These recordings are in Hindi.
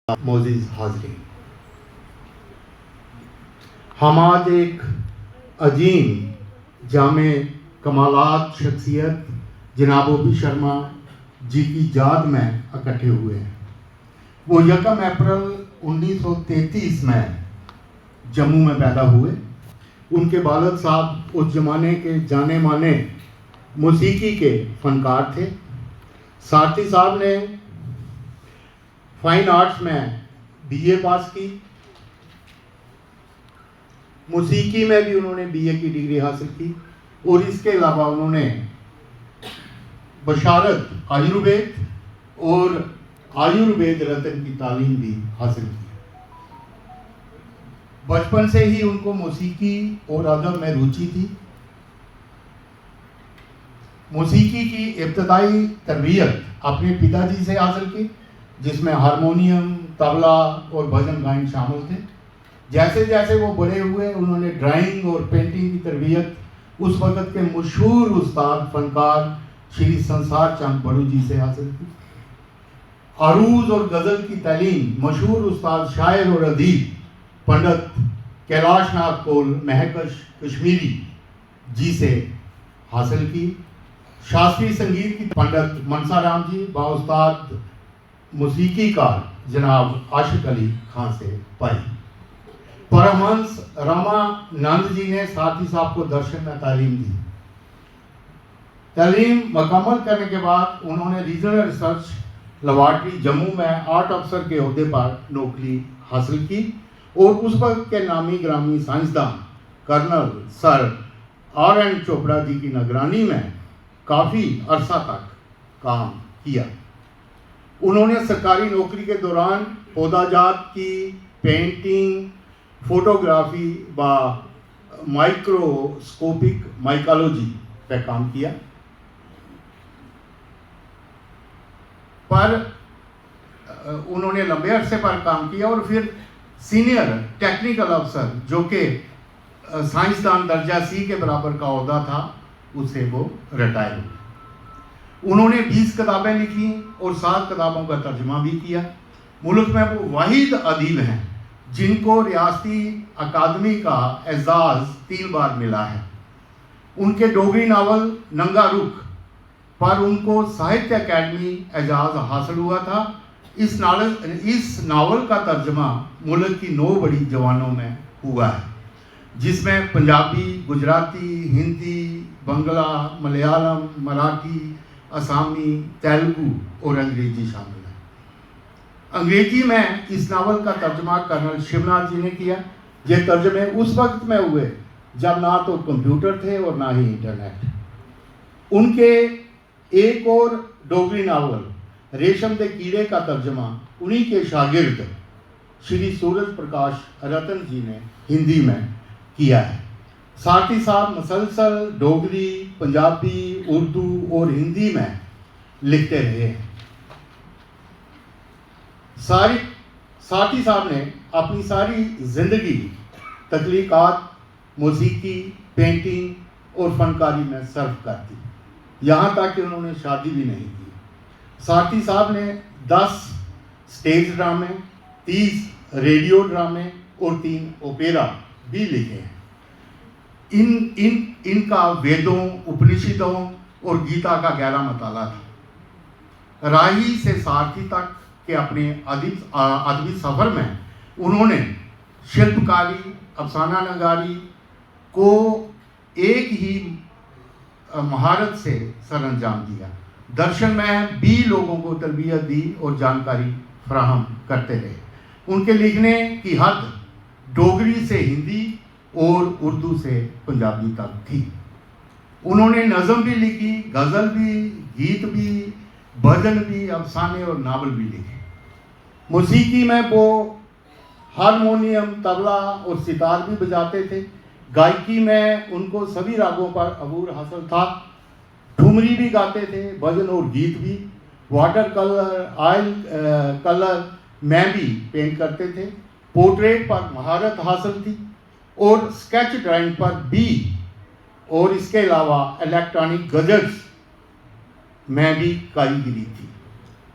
मोजिज हाजरीन, हम आज एक अजीम जामे कमालात शख्सियत जनाब ओपी शर्मा जी की याद में इकट्ठे हुए हैं। वो 1 अप्रैल 1933 में जम्मू में पैदा हुए। उनके वालिद साहब उस ज़माने के जाने माने मौसीकी के फनकार थे। सारथी साहब ने फाइन आर्ट्स में बीए पास की। मौसीकी में भी उन्होंने बीए की डिग्री हासिल की और इसके अलावा उन्होंने बशारत आयुर्वेद और आयुर्वेद रत्न की तालीम भी हासिल की। बचपन से ही उनको मौसीकी और अदब में रुचि थी। मौसीकी की इब्तदाई तरबियत अपने पिताजी से हासिल की, जिसमें हारमोनियम, तबला और भजन गायन शामिल थे। जैसे जैसे वो बड़े हुए, उन्होंने ड्राइंग और पेंटिंग की तरबियत उस वक़्त के मशहूर उस्ताद फनकार श्री संसार चंद बड़ू जी से हासिल की। अरूज और गज़ल की तालीम मशहूर उस्ताद शायर और अदीब पंडित कैलाश नाथ कोल महकश कश्मीरी जी से हासिल की। शास्त्रीय संगीत की पंडित मनसा राम जी बाउस्ताद मौसीकीकार जनाब आशिक अली खान से पाई। परमहंस रामानंद जी ने सारथी साहब को दर्शन में तालीम दी। तालीम मुकम्मल करने के बाद उन्होंने रीजनल रिसर्च लेबॉर्ट्री जम्मू में आर्ट अफसर के ओहदे पर नौकरी हासिल की और उस वक्त के नामी ग्रामी साइंसदान colonel sir R.N. Chopra ji की निगरानी में काफ़ी अरसा तक काम किया। उन्होंने सरकारी नौकरी के दौरान पौधाजात की पेंटिंग, फोटोग्राफी व माइक्रोस्कोपिक माइकोलॉजी पर काम किया। पर उन्होंने लंबे अरसे पर काम किया और फिर सीनियर टेक्निकल अफसर, जो कि साइंसदान दर्जा C के बराबर का ओहदा था, उससे वो रिटायर हुए। उन्होंने 20 किताबें लिखी और 7 किताबों का तर्जुमा भी किया। मुल्क में वो वाहिद अदीब हैं जिनको रियासती अकादमी का एजाज़ 3 बार मिला है। उनके डोगरी नावल नंगा रुख पर उनको साहित्य अकादमी एजाज़ हासिल हुआ था। इस नावल का तर्जुमा मुल्क की 9 बड़ी जवानों में हुआ है, जिसमें पंजाबी, गुजराती, हिंदी, बंगला, मलयालम, मराठी, असामी, तेलुगु और अंग्रेजी शामिल है। अंग्रेजी में इस नावल का तर्जुमा कर्नल शिवनाथ जी ने किया। ये तर्जुमे उस वक्त में हुए जब ना तो कंप्यूटर थे और ना ही इंटरनेट। उनके एक और डोगरी नावल रेशम दे कीड़े का तर्जुमा उन्हीं के शागिर्द श्री सूरज प्रकाश रतन जी ने हिंदी में किया है। सारथी साहब मसलसल डोगरी, पंजाबी, उर्दू और हिंदी में लिखते रहे हैं। सारथी साहब ने अपनी सारी जिंदगी तख्लीकात, मौसीकी, पेंटिंग और फनकारी में सर्फ कर दी। यहाँ तक कि उन्होंने शादी भी नहीं की। सारथी साहब ने 10 स्टेज ड्रामे, 30 रेडियो ड्रामे और 3 ओपेरा भी लिखे हैं। इनका वेदों, उपनिषदों और गीता का गहरा मताला था। राही से सारथी तक के अपने अदबी सफ़र में उन्होंने शिल्पकारी, अफसाना नगारी को एक ही महारत से सरअंजाम दिया। दर्शन में भी लोगों को तरबियत दी और जानकारी फराहम करते रहे। उनके लिखने की हद डोगरी से हिंदी और उर्दू से पंजाबी तक थी। उन्होंने नज़म भी लिखी, गज़ल भी, गीत भी, भजन भी, अफसाने और नावल भी लिखे। मौसीकी में वो हारमोनियम, तबला और सितार भी बजाते थे। गायकी में उनको सभी रागों पर अबूर हासिल था। ठुमरी भी गाते थे, भजन और गीत भी। वाटर कलर, ऑयल कलर में भी पेंट करते थे। पोर्ट्रेट पर महारत हासिल थी और स्केच ड्राइंग पर भी, और इसके अलावा इलेक्ट्रॉनिक गैजेट्स में भी कारीगरी थी।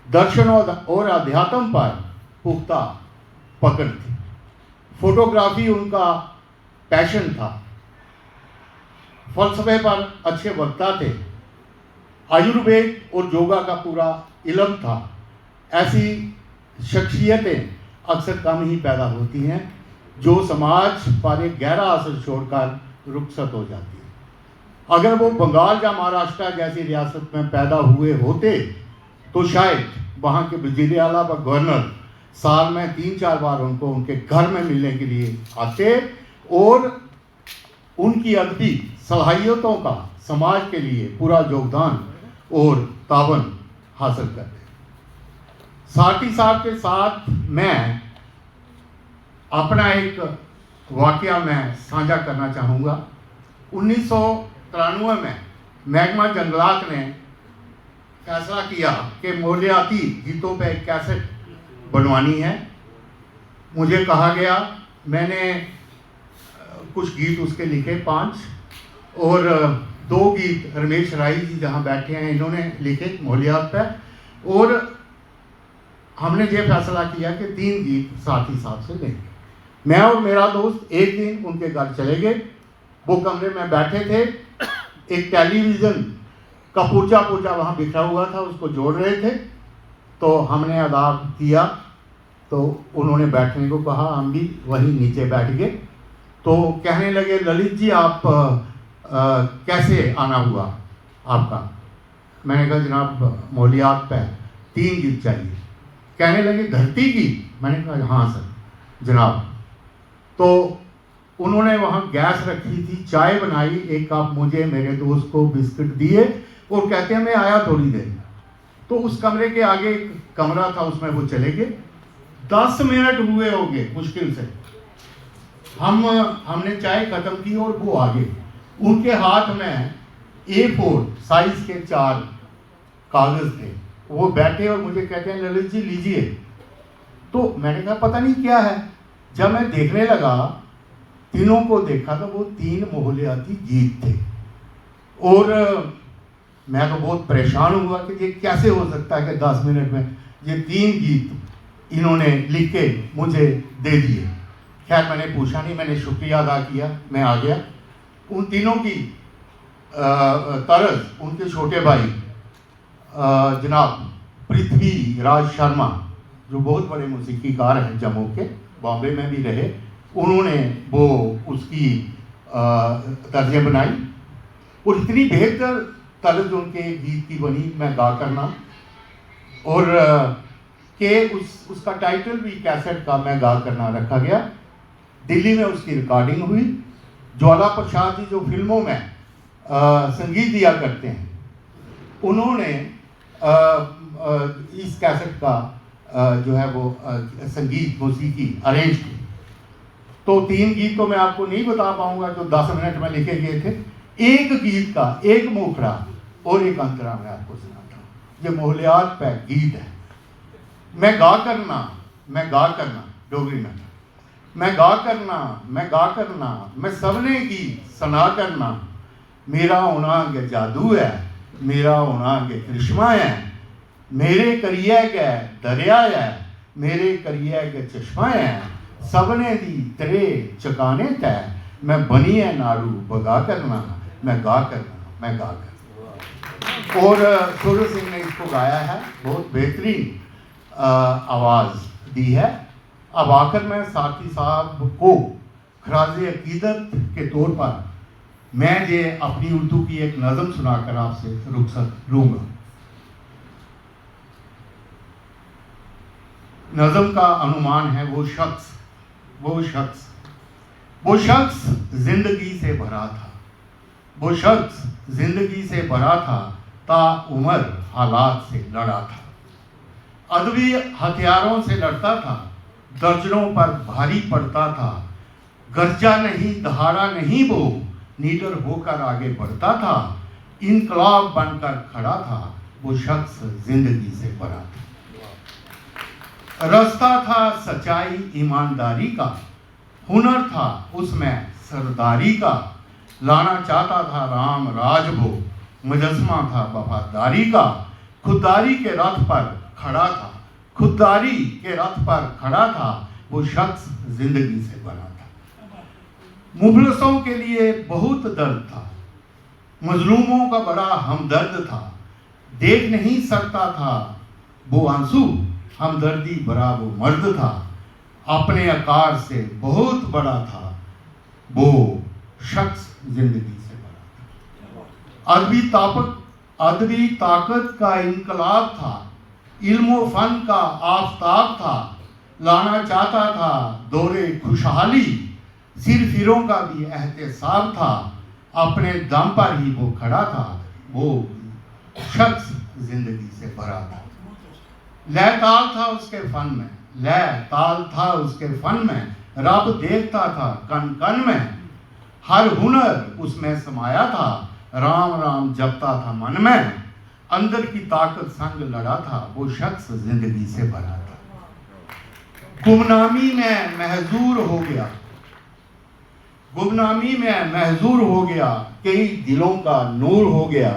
दर्शन और अध्यात्म पर पुख्ता पकड़ थी। फोटोग्राफी उनका पैशन था। फलसफे पर अच्छे वक्ता थे। आयुर्वेद और योगा का पूरा इल्म था। ऐसी शख्सियतें अक्सर कम ही पैदा होती हैं जो समाज पर एक गहरा असर छोड़कर रुखसत हो जाती है। अगर वो बंगाल या महाराष्ट्र जैसी रियासत में पैदा हुए होते तो शायद वहाँ के वज़ीर आला व गवर्नर साल में 3-4 बार उनको उनके घर में मिलने के लिए आते और उनकी अदबी सलाहियतों का समाज के लिए पूरा योगदान और तावन हासिल करते। साथी साहब के साथ मैं अपना एक वाक़या मैं साझा करना चाहूँगा। 1993 में महकमा जंगलात ने फैसला किया कि माहौलियाती गीतों पर एक कैसेट बनवानी है। मुझे कहा गया, मैंने कुछ गीत उसके लिखे 5 और 2 गीत रमेश राय जी जहाँ बैठे हैं इन्होंने लिखे माहौलियात पर, और हमने ये फैसला किया कि 3 गीत साथी साहब से लेंगे। मैं और मेरा दोस्त एक दिन उनके घर चले गए। वो कमरे में बैठे थे, एक टेलीविज़न का पुर्जा वहाँ बिखरा हुआ था, उसको जोड़ रहे थे। तो हमने आदाब किया तो उन्होंने बैठने को कहा, हम भी वहीं नीचे बैठ गए। तो कहने लगे, ललित जी आप कैसे आना हुआ आपका? मैंने कहा जनाब माहौलियात पे 3 गीत चाहिए। कहने लगे धरती की? मैंने कहा हाँ सर जनाब। तो उन्होंने वहाँ गैस रखी थी, चाय बनाई, 1 कप मुझे मेरे दोस्त को बिस्किट दिए और कहते हैं मैं आया थोड़ी देर। तो उस कमरे के आगे एक कमरा था, उसमें वो चले गए। 10 मिनट हुए होंगे मुश्किल से। हमने चाय खत्म की और वो आ गए। उनके हाथ में A4 साइज के 4 कागज थे। वो बैठे और मुझे कहते हैं ललित जी लीजिए। तो मैंने कहा पता नहीं क्या है। जब मैं देखने लगा, तीनों को देखा तो वो 3 माहौलियाती गीत थे और मैं तो बहुत परेशान हुआ कि ये कैसे हो सकता है कि 10 मिनट में ये 3 गीत इन्होंने लिख के मुझे दे दिए। खैर मैंने पूछा नहीं, मैंने शुक्रिया अदा किया, मैं आ गया। उन तीनों की तरज उनके छोटे भाई जनाब पृथ्वी राज शर्मा जो बहुत बड़े मौसीकीकार हैं जम्मू के, बॉम्बे में भी रहे, उन्होंने वो उसकी तर्जें बनाई और इतनी बेहतर तर्ज उनके गीत की बनी, मैं गा करना, और के उसका टाइटल भी कैसेट का मैं गा करना रखा गया। दिल्ली में उसकी रिकॉर्डिंग हुई। ज्वाला प्रसाद जी जो फिल्मों में संगीत दिया करते हैं, उन्होंने इस कैसेट का जो है वो संगीत मौसीकी अरेंज की। तो 3 गीत तो मैं आपको नहीं बता पाऊंगा जो 10 मिनट में लिखे गए थे। एक गीत का एक मुखड़ा और एक अंतरा मैं आपको सुनाता हूँ। ये माहौलियात पे गीत है। मैं गा करना डोगरी में, मैं गा करना मैं सबने की सना करना, मेरा होना के जादू है, मेरा होना के करिश्मा है, मेरे करिए के दरिया है, मेरे करिए के चश्मा है, सबने दी तेरे चकाने तय, मैं बनी है नारू बगा करना, मैं गा करना। और सूरज सिंह ने इसको गाया है, बहुत बेहतरीन आवाज़ दी है। अब आखिर में साथी साहब को खराज अकीदत के तौर पर मैं ये अपनी उर्दू की एक नज़म सुनाकर आपसे रुखसत लूँगा। नज़म का अनुमान है वो शख्स जिंदगी से भरा था, वो शख्स जिंदगी से भरा था, ता उमर हालात से लड़ा था, अदबी हथियारों से लड़ता था, दर्जनों पर भारी पड़ता था, गर्जा नहीं दहाड़ा नहीं वो नीडर होकर आगे बढ़ता था, इनकलाब बनकर खड़ा था, वो शख्स जिंदगी से भरा था। रास्ता था सच्चाई ईमानदारी का, हुनर था उसमें सरदारी का, लाना चाहता था राम राज वो, मुजस्मा था वफादारी का, खुददारी के रथ पर खड़ा था, खुददारी के रथ पर खड़ा था, वो शख्स जिंदगी से भरा था। मुफलिसों के लिए बहुत दर्द था, मजलूमों का बड़ा हमदर्द था। देख नहीं सकता था वो आंसू, हमदर्दी भरा वो मर्द था। अपने आकार से बहुत बड़ा था, वो शख्स जिंदगी से भरा था। अदबी ताकत का इनकलाब था, इल्म व फन का आफताब था। लाना चाहता था दौरे खुशहाली, सिर फिरों का भी एहतसाब था। अपने दम पर ही वो खड़ा था, वो शख्स जिंदगी से भरा था। लय ताल था उसके फन में, लय ताल था उसके फन में। रब देखता था कन कन में, हर हुनर उसमें समाया था। राम राम जपता था मन में, अंदर की ताकत संग लड़ा था। वो शख्स जिंदगी से भरा था। गुमनामी में महजूर हो गया, गुमनामी में महजूर हो गया। कई दिलों का नूर हो गया,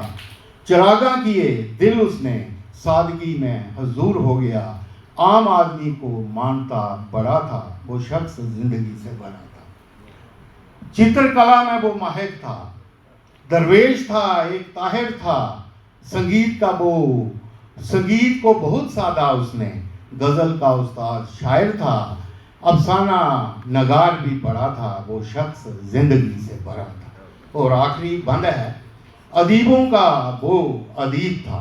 चिरागा किए दिल उसने, सादगी में हजूर हो गया। आम आदमी को मानता बड़ा था, वो शख्स जिंदगी से भरा था। चित्रकला में वो माहिर था, दरवेश था एक ताहिर था। संगीत को बहुत सादा उसने, गजल का उस्ताद शायर था। अफसाना नगार भी पढ़ा था, वो शख्स जिंदगी से भरा था। और आखिरी बंद है, अदीबों का वो अदीब था,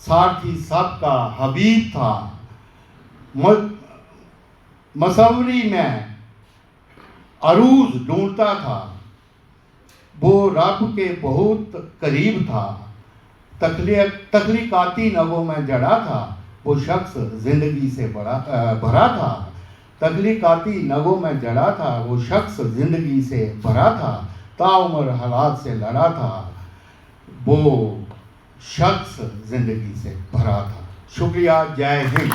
सारथी सबका हबीब था। मसवरी में अरूज ढूंढता था, वो रब के बहुत करीब था। तख्लीकाती नगों में जड़ा था, वो शख्स जिंदगी से भरा था। तख्लीकाती नगों में जड़ा था, वो शख्स जिंदगी से भरा था। ताउम्र हालात से लड़ा था, वो शख्स जिंदगी से भरा था। शुक्रिया, जय हिंद।